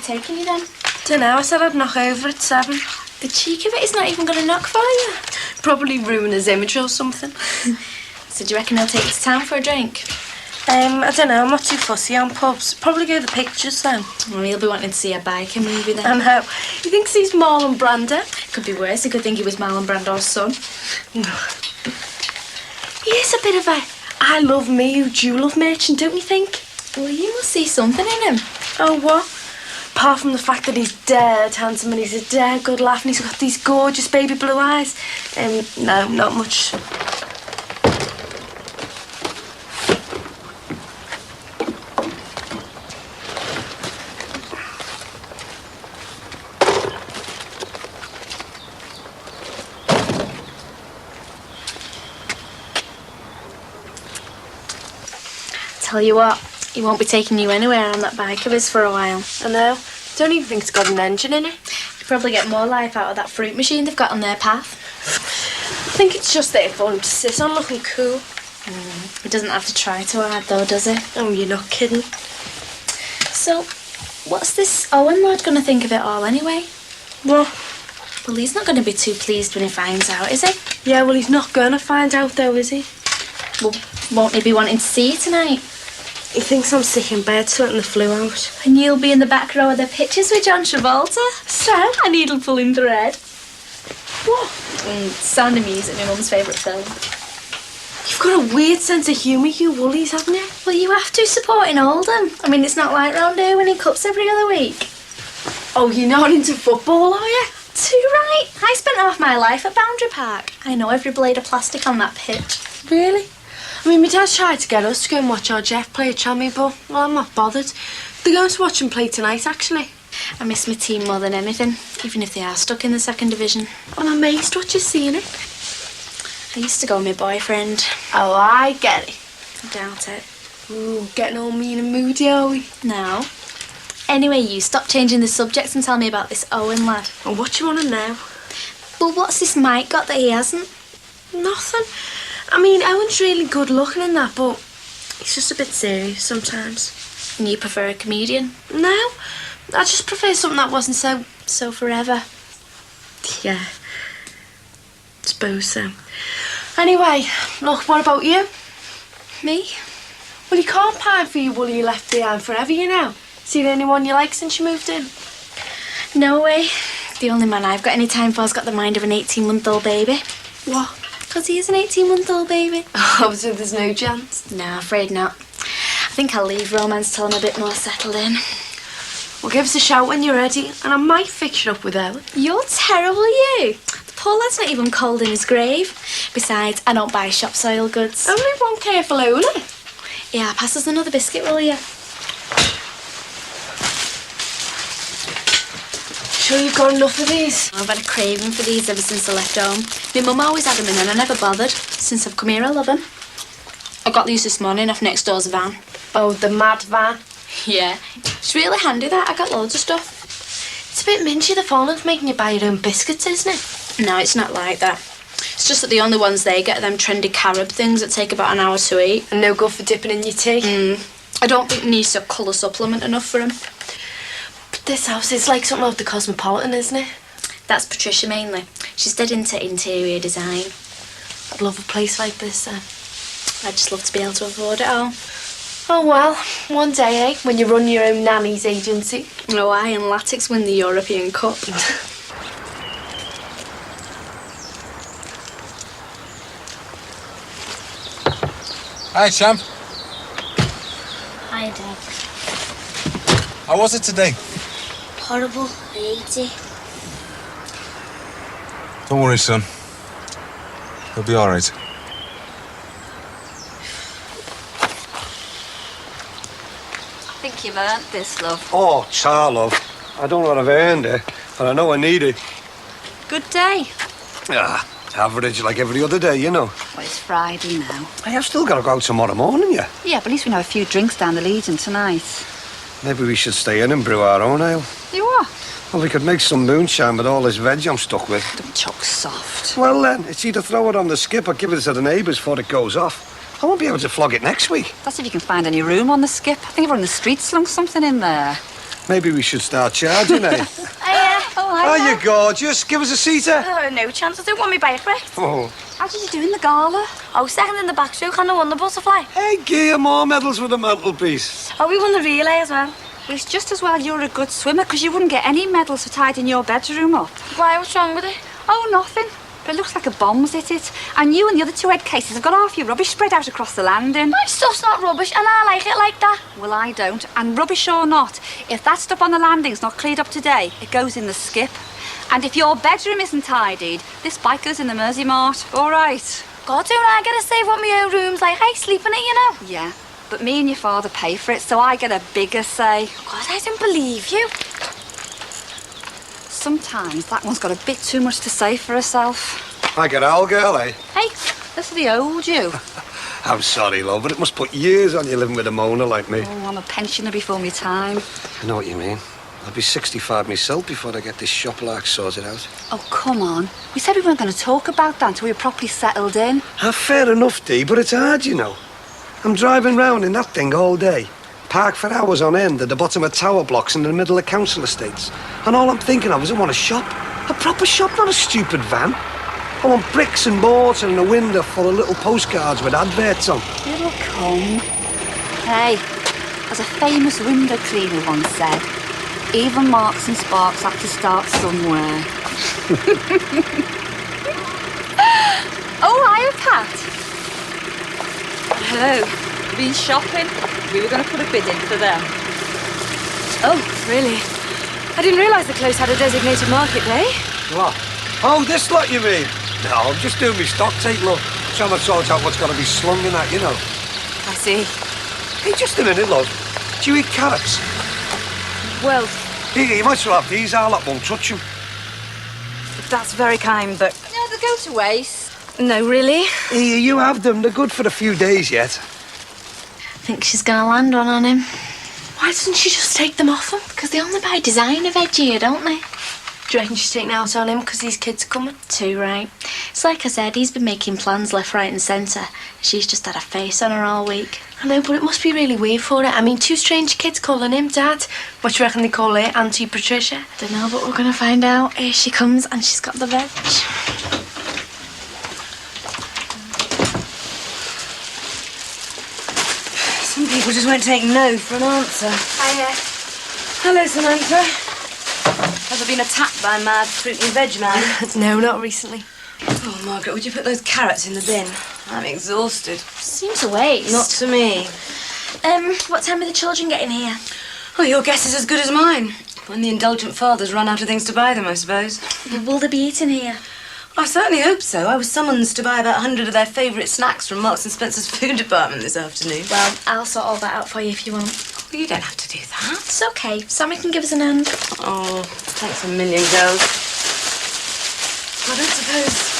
taking you then? Dunno, I said I'd knock over at 7. The cheek of it, he's not even going to knock for you. Probably ruin his image or something. So do you reckon he'll take you to town for a drink? I don't know, I'm not too fussy on pubs. Probably go to the pictures then. Well, he'll be wanting to see a biker movie then. I know. He thinks he's Marlon Brando. Could be worse, he could think he was Marlon Brando's son. He is a bit of a I love me, you do love merchant, don't you think? Well, you must see something in him. Oh, what? Apart from the fact that he's dead handsome and he's a dead good laugh and he's got these gorgeous baby blue eyes. No, not much. Tell you what, he won't be taking you anywhere on that bike of his for a while. I know. Don't even think it's got an engine in it. You'll probably get more life out of that fruit machine they've got on their path. I think it's just there for him to sit on looking cool. He doesn't have to try too hard though, does he? Oh, you're not kidding. So, what's this Owen lad going to think of it all anyway? What? Well, he's not going to be too pleased when he finds out, is he? Yeah, well, he's not going to find out though, is he? Well, won't he be wanting to see you tonight? He thinks I'm sick in bed, sweating the flu out. And you'll be in the back row of the pictures with John Travolta. So? A needle pulling thread. What? Sound of Music, my mum's favourite film. You've got a weird sense of humour, you Woolies, haven't you? Well, you have to supporting Oldham. I mean, it's not like round here winning cups every other week. Oh, you're not into football, are you? Too right. I spent half my life at Boundary Park. I know every blade of plastic on that pitch. Really? I mean, my dad's tried to get us to go and watch our Jeff play at Chammy, but, well, I'm not bothered. They're going to watch him play tonight, actually. I miss my team more than anything, even if they are stuck in the second division. I'm amazed what you're seeing it. I used to go with my boyfriend. Oh, I get it. I doubt it. Ooh, getting all mean and moody, are we? No. Anyway, you stop changing the subject and tell me about this Owen lad. And what do you want to know? Well, what's this Mike got that he hasn't? Nothing. I mean, Owen's really good looking and that, but he's just a bit serious sometimes. And you prefer a comedian? No, I just prefer something that wasn't so forever. Yeah, suppose so. Anyway, look, what about you? Me? Well, you can't pine for your woolly you left behind forever, you know. Seen anyone you like since you moved in? No way. The only man I've got any time for's got the mind of an 18-month-old baby. What? Because he is an 18-month-old baby. Oh, so there's no chance? No, afraid not. I think I'll leave romance till I'm a bit more settled in. Well, give us a shout when you're ready, and I might fix you up with Owen. You're terrible, you. The poor lad's not even cold in his grave. Besides, I don't buy shop soil goods. Only one careful owner. Yeah, pass us another biscuit, will you? Sure you've got enough of these? I've had a craving for these ever since I left home. My mum always had them in and I never bothered. Since I've come here, I love them. I got these this morning off next door's van. Oh, the mad van? Yeah. It's really handy, that. I got loads of stuff. It's a bit mingy, the phone making you buy your own biscuits, isn't it? No, it's not like that. It's just that the only ones they get are them trendy carob things that take about an hour to eat. And no good for dipping in your tea? I don't think Niece a colour supplement enough for him. But this house is like something of the Cosmopolitan, isn't it? That's Patricia mainly. She's dead into interior design. I'd love a place like this, then. I'd just love to be able to afford it all. Oh, well, one day, eh, when you run your own nanny's agency. Oh, I and Latics win the European Cup. Hi, champ. Hi, Dad. How was it today? Horrible. I hate it. Don't worry, son. You'll be all right. I think you've earned this, love. Oh, tar, love. I don't know what I've earned it, but I know I need it. Good day. Ah, average like every other day, you know. Well, it's Friday now. I have still got to go out tomorrow morning, yeah. Yeah, but at least we can have a few drinks down the Legion tonight. Maybe we should stay in and brew our own ale. You what? Well, we could make some moonshine with all this veg I'm stuck with. Don't choke soft. Well, then, it's either throw it on the skip or give it to the neighbours before it goes off. I won't be able to flog it next week. That's if you can find any room on the skip. I think everyone in the street slung something in there. Maybe we should start charging, eh? Oh, Are you gorgeous? Give us a seater. Oh, no chance. I don't want me bike wrecked. Oh. how did you do in the gala? Oh, second in the backstroke and I won the butterfly. Hey, gear, more medals with the mantelpiece. Oh, we won the relay as well. Well, it's just as well you're a good swimmer, because you wouldn't get any medals for tidying your bedroom up. Why, what's wrong with it? Oh, nothing. But it looks like a bomb's hit it. And you and the other two head cases have got half your rubbish spread out across the landing. My stuff's not rubbish and I like it like that. Well, I don't. And rubbish or not, if that stuff on the landing's not cleared up today, it goes in the skip. And if your bedroom isn't tidied, this bike goes in the Mersey Mart. All right. God, don't I get to save what my own room's like? I sleep in it, you know. Yeah, but me and your father pay for it, so I get a bigger say. God, I don't believe you. Sometimes that one's got a bit too much to say for herself. Like an old girl, eh? Hey, this is the old you. I'm sorry, love, but it must put years on you living with a moaner like me. Oh, I'm a pensioner before my time. I know what you mean. I'll be 65 myself before I get this shop lark sorted out. Oh, come on. We said we weren't going to talk about that until we were properly settled in. Fair enough, Dee, but it's hard, you know. I'm driving round in that thing all day. Parked for hours on end at the bottom of tower blocks in the middle of council estates. And all I'm thinking of is I want a shop. A proper shop, not a stupid van. I want bricks and mortar and a window full of little postcards with adverts on. It'll come. Hey, as a famous window cleaner once said, even Marks and Sparks have to start somewhere. Oh, hiya, Pat. Hello. Been shopping? We were going to put a bid in for them. Oh, really? I didn't realise the close had a designated market day. What? Oh, this lot you mean? No, I'm just doing my stock take, love. Trying to sort out what's got to be slung in that, you know. I see. Hey, just a minute, love. Do you eat carrots? Well, Here, you might as well have these. Our lot won't touch them. that's very kind, but... No, they go to waste. No, really? Here, you have them. They're good for a few days yet. I think she's gonna land one on him. Why doesn't she just take them off him? Because they only buy designer veg here, don't they? Do you reckon she's taking out on him because these kids are coming? Too right. It's like I said, he's been making plans left, right and centre. She's just had a face on her all week. I know, but it must be really weird for her. I mean, two strange kids calling him Dad. What do you reckon they call her? Auntie Patricia? Don't know, but we're gonna find out. Here she comes and she's got the veg. Some people just won't take no for an answer. Hiya. Hello, Samantha. Ever been attacked by a mad fruit and veg man? No, not recently. Oh, Margaret, would you put those carrots in the bin? I'm exhausted. Seems a waste. Not to me. What time are the children getting here? Oh, your guess is as good as mine. When the indulgent fathers run out of things to buy them, I suppose. Will they be eating here? I certainly hope so. I was summoned to buy about 100 of their favourite snacks from Marks and Spencer's food department this afternoon. Well, I'll sort all that out for you if you want. You don't have to do that. It's okay. Sammy can give us an hand. Oh, thanks a million, girls. I don't suppose...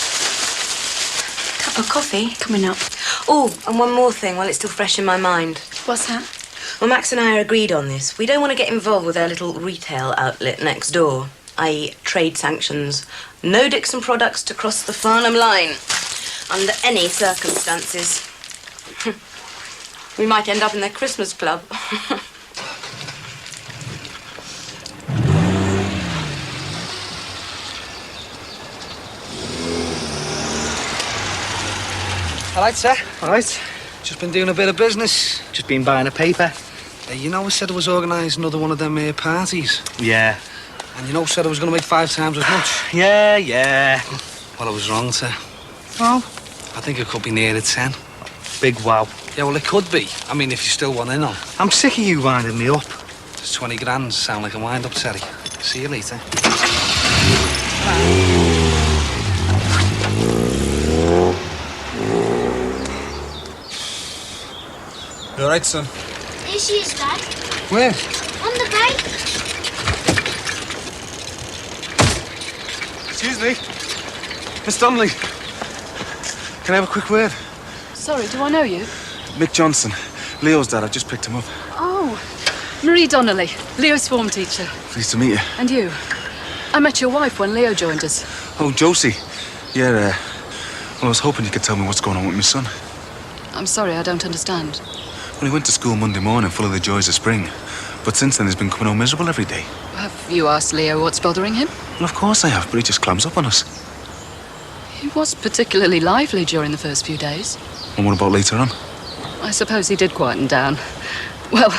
Cup of coffee? Coming up. Oh, and one more thing while it's still fresh in my mind. What's that? Well, Max and I are agreed on this. We don't want to get involved with their little retail outlet next door, i.e. trade sanctions. No Dixon products to cross the Farnham line, under any circumstances. We might end up in their Christmas club. All right, sir. All right. Just been doing a bit of business. Just been buying a paper. You know, I said I was organising another one of them parties. Yeah. And you know, I said I was going to make 5 times as much. Yeah. Well, I was wrong, sir. Well, I think it could be nearer 10. big wow. Yeah, well, it could be. I mean, if you still want in on. I'm sick of you winding me up. Does 20 grand sound like a wind-up, Terry? See you later. You all right, son? Here she is, Dad. Where? On the bike. Excuse me. Miss Donnelly. Can I have a quick word? Sorry, do I know you? Mick Johnson. Leo's dad. I just picked him up. Oh, Marie Donnelly, Leo's form teacher. Pleased to meet you. And you? I met your wife when Leo joined us. Oh, Josie. Yeah, well, I was hoping you could tell me what's going on with my son. I'm sorry, I don't understand. Well, he went to school Monday morning full of the joys of spring. But since then, he's been coming home miserable every day. Have you asked Leo what's bothering him? Well, of course I have, but he just clams up on us. He was particularly lively during the first few days. And what about later on? I suppose he did quieten down. Well,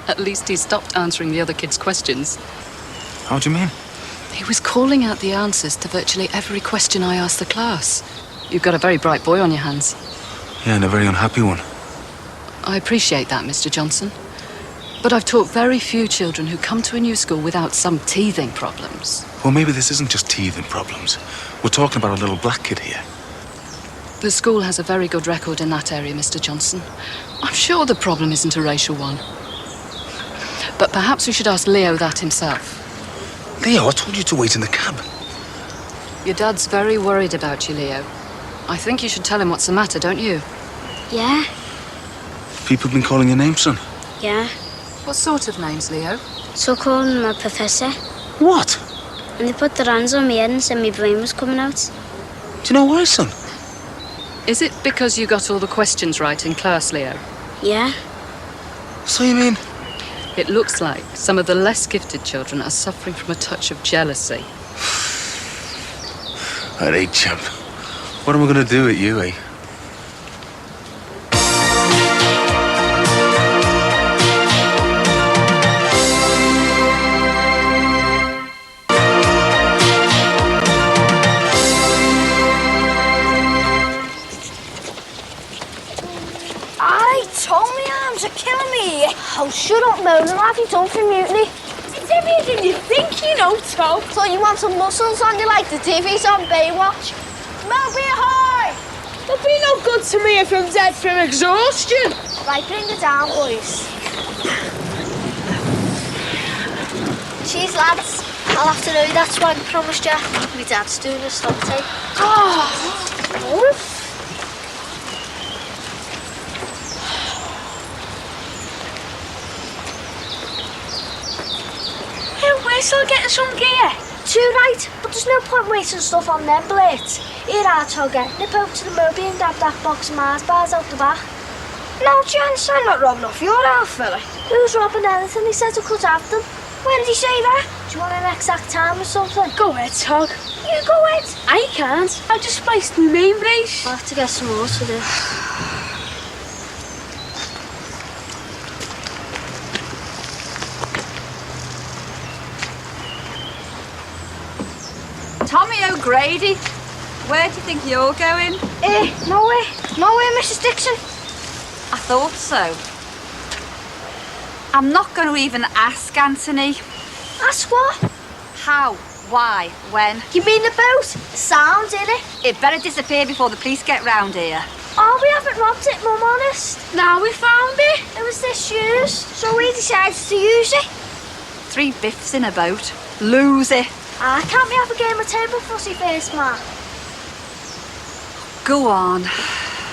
at least he stopped answering the other kids' questions. How do you mean? He was calling out the answers to virtually every question I asked the class. You've got a very bright boy on your hands. Yeah, and a very unhappy one. I appreciate that, Mr. Johnson. But I've taught very few children who come to a new school without some teething problems. Well, maybe this isn't just teething problems. We're talking about a little black kid here. The school has a very good record in that area, Mr. Johnson. I'm sure the problem isn't a racial one. But perhaps we should ask Leo that himself. Leo, I told you to wait in the cab. Your dad's very worried about you, Leo. I think you should tell him what's the matter, don't you? Yeah, People have been calling your name, son. yeah. What sort of names, Leo? So calling my professor. What? And they put their hands on my head and said my brain was coming out. Do you know why, son? Is it because you got all the questions right in class, Leo? Yeah. So you mean? It looks like some of the less gifted children are suffering from a touch of jealousy. All right, champ. What am I going to do at you, eh? Oh, shut up, Mona. What have you done for mutiny? It's everything you think, you know, Tom. So you want some muscles on you like the TV's on Baywatch? Moby ahoy! They'll be no good to me if I'm dead from exhaustion. Right, bring it down, boys. Cheers, lads. I'll have to know that's what I promised you. My dad's doing a stop tape. Oh! We're still getting some gear. Too right, but there's no point wasting stuff on them blades. Here, Tugger, nip over to the Moby and grab that box of Mars bars out the back. No chance, I'm not robbing off your house, fella. Who's robbing anything? He said he could have them. When did he say that? Do you want an exact time or something? Go ahead, Tug. You go ahead. I can't. I just spliced my main brace. I'll have to get some more to do. Tommy O'Grady, where do you think you're going? Nowhere, Mrs. Dixon. I thought so. I'm not going to even ask Anthony. Ask what? How? Why? When? You mean the boat? Sounds in it. It better disappear before the police get round here. Oh, we haven't robbed it, Mum, honest. Now we found it. It was this shoes, so we decided to use it. 3 biffs in a boat. Lose it. Can't we have a game of table fussy first, Ma? Go on.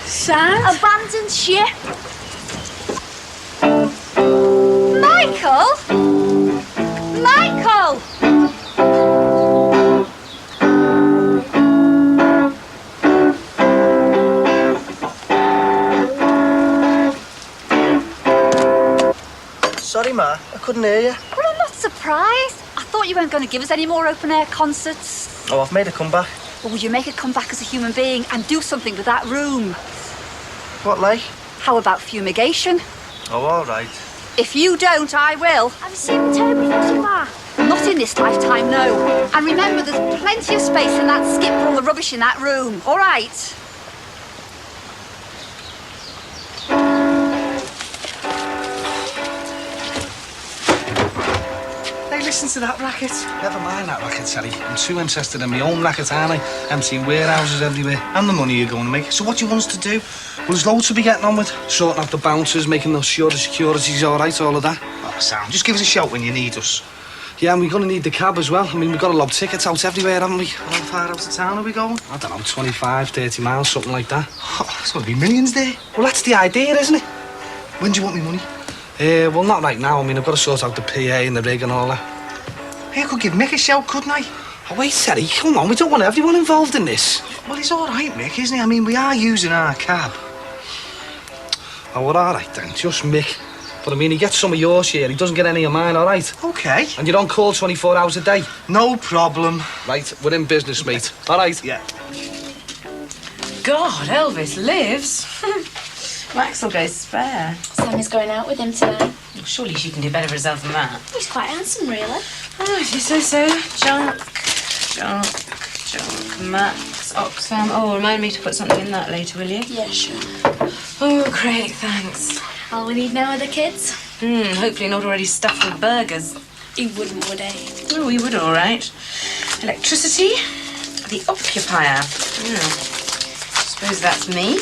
Sam? Abandoned ship. Michael? Michael! Sorry, Ma, I couldn't hear you. Well, I'm not surprised. I thought you weren't going to give us any more open-air concerts. Oh, I've made a comeback. Or would you make it come back as a human being and do something with that room? What, like? How about fumigation? Oh, all right. If you don't, I will. Have you seen the table fussy, Ma? Not in this lifetime, no. And remember, there's plenty of space in that skip for all the rubbish in that room, all right? Hey, listen to that racket. Never mind that racket, Sally. I'm too interested in my own racket, aren't I? Emptying warehouses everywhere. And the money you're going to make. So what do you want us to do? Well, there's loads to be getting on with. Sorting out the bouncers, making sure the security's all right, all of that. Oh, Sam, just give us a shout when you need us. Yeah, and we're going to need the cab as well. I mean, we've got to lob tickets out everywhere, haven't we? How far out of town are we going? I don't know, 25, 30 miles, something like that. Oh, there's got to be millions there. Well, that's the idea, isn't it? When do you want me money? Well, not right now. I mean, I've got to sort out the PA and the rig and all that. Hey, I could give Mick a shout, couldn't I? Oh, wait, Terry, come on. We don't want everyone involved in this. Well, he's all right, Mick, isn't he? I mean, we are using our cab. Oh, well, all right then. Just Mick, But I mean, he gets some of your share. He doesn't get any of mine, all right? Okay. And you're on call 24 hours a day. No problem. Right, we're in business, mate. All right? Yeah. God, Elvis lives. Max will go spare. Sammy's going out with him today. Well, surely she can do better for herself than that. He's quite handsome, really. Oh, if you say so. Junk, Max, Oxfam. Oh, remind me to put something in that later, will you? Yeah, sure. Oh, great, thanks. All we need now are the kids. Hopefully not already stuffed with burgers. He wouldn't, would he? Oh, we would, all right. Electricity, the occupier. Suppose that's me.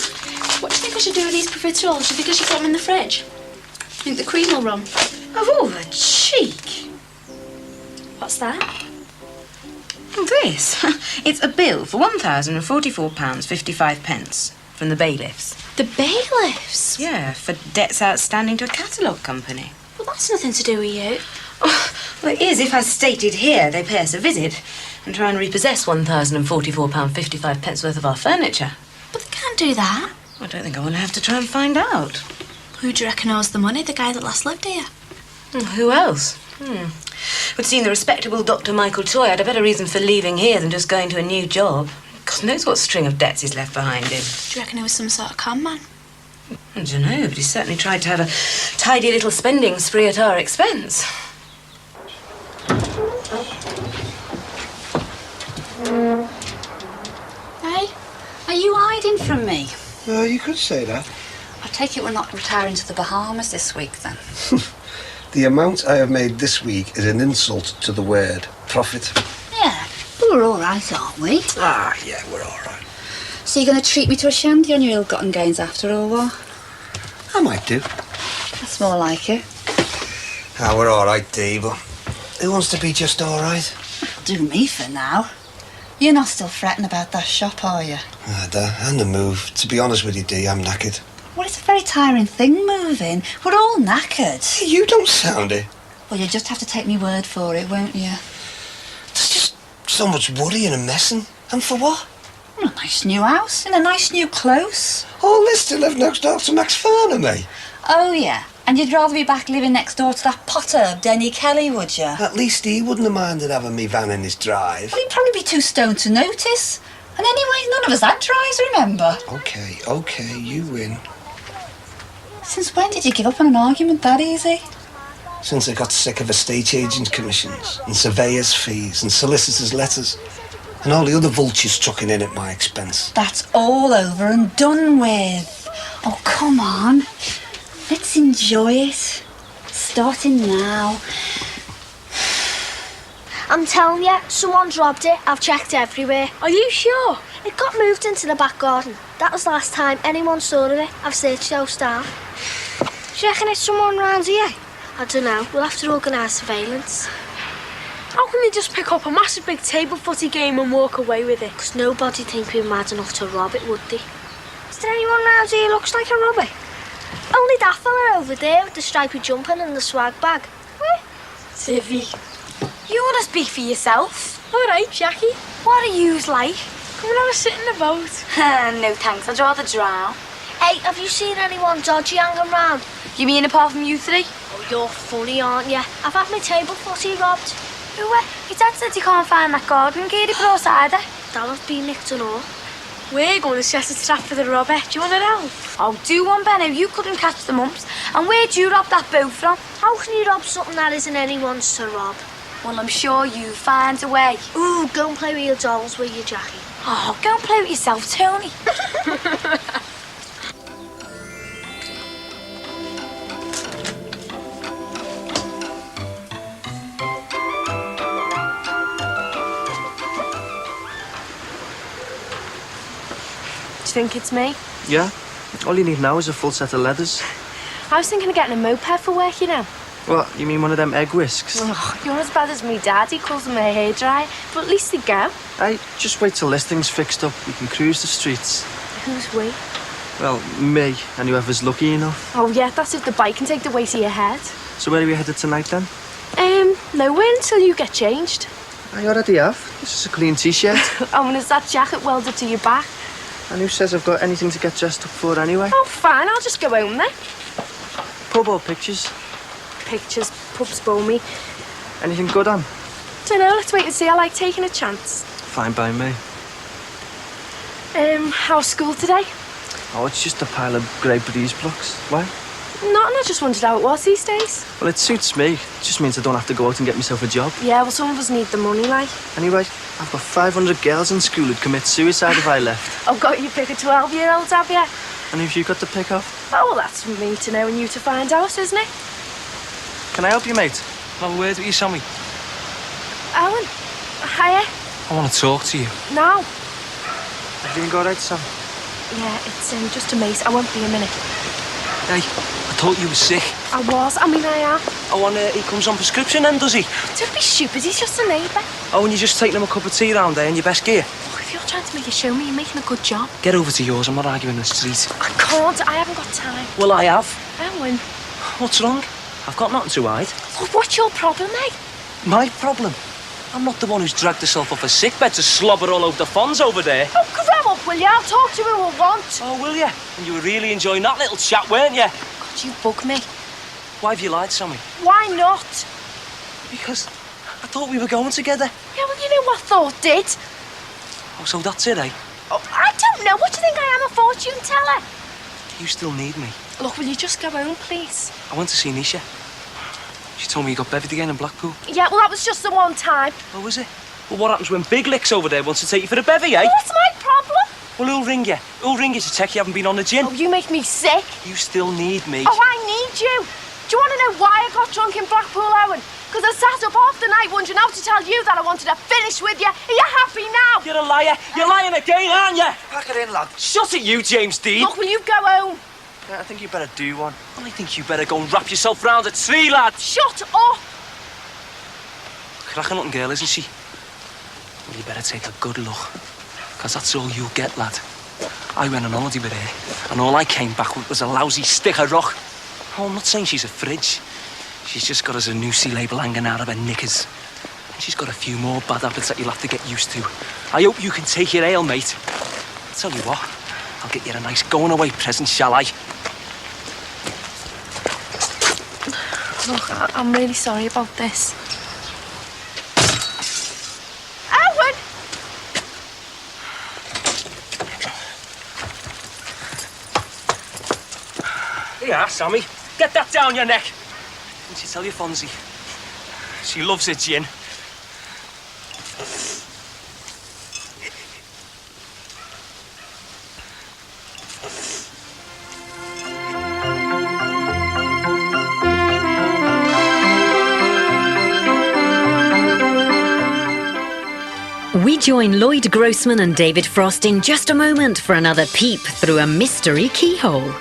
What do you think I should do with these profiteroles? Do you think I should put them in the fridge? Think the cream will run? Of all the cheek. What's that? This. It's a bill for £1,044.55 from the bailiffs. The bailiffs? Yeah, for debts outstanding to a catalogue company. Well, that's nothing to do with you. Well, it is if, as stated here, they pay us a visit and try and repossess £1,044.55 worth of our furniture. But they can't do that. I don't think I want to have to try and find out. Who do you reckon owes the money? The guy that last lived here? Who else? Would seem the respectable Dr. Michael Toy had a better reason for leaving here than just going to a new job. God knows what string of debts he's left behind him. Do you reckon he was some sort of con man? I don't know, but he certainly tried to have a tidy little spending spree at our expense. Hey, are you hiding from me? You could say that. I take it we're not retiring to the Bahamas this week, then? The amount I have made this week is an insult to the word profit. Yeah, but we're all right, aren't we? Ah, yeah, we're all right. So you're going to treat me to a shandy on your ill-gotten gains after all, what? I might do. That's more like it. Ah, we're all right, Dee, but who wants to be just all right? Do me for now. You're not still fretting about that shop, are you? And the move. To be honest with you, Dee, I'm knackered. Well, it's a very tiring thing, moving. We're all knackered. You don't sound it. Well, you'll just have to take me word for it, won't you? There's just so much worrying and messing. And for what? Well, a nice new house in a nice new close. All this to live next door to Max Farnham, eh? Oh, yeah. And you'd rather be back living next door to that potter, Denny Kelly, would you? At least he wouldn't have minded having me van in his drive. Well, he'd probably be too stoned to notice. And anyway, none of us had drives, remember? Okay, you win. Since when did you give up on an argument that easy? Since I got sick of estate agent commissions and surveyors' fees and solicitors' letters and all the other vultures trucking in at my expense. That's all over and done with. Oh, come on. Let's enjoy it. Starting now. I'm telling you, someone dropped it. I've checked everywhere. Are you sure? It got moved into the back garden. That was the last time anyone saw of it. I've searched the house down. Do you reckon it's someone round here? I don't know. We'll have to organise surveillance. How can they just pick up a massive big table footy game and walk away with it? Because nobody'd think we're mad enough to rob it, would they? Is there anyone round here who looks like a robber? Only that fella over there with the stripy jumper and the swag bag. Tivy, you want to speak for yourself? All right, Jackie. What are yous like? Come and have a sit in the boat. No thanks, I'd rather drown. Hey, have you seen anyone dodgy hanging round? You mean apart from you three? Oh, you're funny, aren't you? I've had my table footy robbed. Who? Your dad said you can't find that garden key to Brookside. That'll be nicked and all. We're going to set a trap for the robber. Do you want to help? Oh, do one, Benno. You couldn't catch the mumps. And where'd you rob that boat from? How can you rob something that isn't anyone's to rob? Well, I'm sure you find a way. Ooh, go and play with your dolls, will you, Jackie? Oh, go and play with yourself, Tony. Do you think it's me? Yeah. All you need now is a full set of leathers. I was thinking of getting a moped for work, you know. What, you mean one of them egg whisks? Oh, you're as bad as me dad. He calls them a hairdryer. But at least they go. Hey, just wait till this thing's fixed up. We can cruise the streets. Who's we? Well, me and whoever's lucky enough. Oh, yeah, that's if the bike can take the weight of your head. So where are we headed tonight, then? Nowhere until you get changed. I already have. This is a clean T-shirt. Oh, and is that jacket welded to your back? And who says I've got anything to get dressed up for anyway? Oh, fine. I'll just go home then. Pub or pictures? Pictures, pubs bore me. Anything good, Anne? Dunno, let's wait and see. I like taking a chance. Fine by me. How's school today? Oh, it's just a pile of grey breeze blocks. Why? Nothing, I just wondered how it was these days. Well, it suits me. It just means I don't have to go out and get myself a job. Yeah, well, some of us need the money, like. Anyway, I've got 500 girls in school who'd commit suicide if I left. I've got you pick a 12-year-old, have you? And who've you got to pick off? Oh, well, that's for me to know and you to find out, isn't it? Can I help you, mate? Can I have a word with you, Sammy? Owen, hiya. I want to talk to you. No. Everything all right, Sam? Yeah, it's just a mate. I won't be a minute. Hey, I thought you were sick. I am. Oh, and he comes on prescription then, does he? Don't be stupid, he's just a neighbour. Oh, and you're just taking him a cup of tea round there in your best gear? Look, if you're trying to make a show me, you're making a good job. Get over to yours, I'm not arguing in the street. I can't, I haven't got time. Well, I have. Owen. What's wrong? I've got nothing to hide. Look, what's your problem, mate? My problem? I'm not the one who's dragged herself off a sickbed to slobber all over the fonds over there. Oh, grow up, will you? I'll talk to who I want. Oh, will you? And you were really enjoying that little chat, weren't you? God, you bug me. Why have you lied, Sammy? Why not? Because I thought we were going together. Yeah, well, you know what thought did. Oh, so that's it, eh? Oh, I don't know. What do you think I am, a fortune teller? You still need me. Look, will you just go home, please? I went to see Nisha. She told me you got bevied again in Blackpool. Yeah, well, that was just the one time. Oh, was it? Well, what happens when Big Licks over there wants to take you for a bevy, eh? What's my problem? Well, who'll ring you? Who'll ring you to check you haven't been on the gin? Oh, you make me sick. You still need me. Oh, I need you. Do you want to know why I got drunk in Blackpool, Owen? Because I sat up half the night wondering how to tell you that I wanted to finish with you. Are you happy now? You're a liar. You're lying again, aren't you? Pack it in, lad. Shut it, you, James Dean. Look, will you go home? Yeah, I think you better do one. I think you better go and wrap yourself round a tree, lad. Shut up. Cracking up girl, isn't she? Well, you better take a good look. Because that's all you'll get, lad. I went on holiday with her, and all I came back with was a lousy stick of rock. Oh, I'm not saying she's a fridge. She's just got us a new sea label hanging out of her knickers. And she's got a few more bad habits that you'll have to get used to. I hope you can take your ale, mate. I'll tell you what, I'll get you a nice going-away present, shall I? Look, I'm really sorry about this. Owen! Yeah, Sammy. Get that down your neck. Didn't she tell you, Fonzie? She loves her gin. We join Lloyd Grossman and David Frost in just a moment for another peep through a mystery keyhole.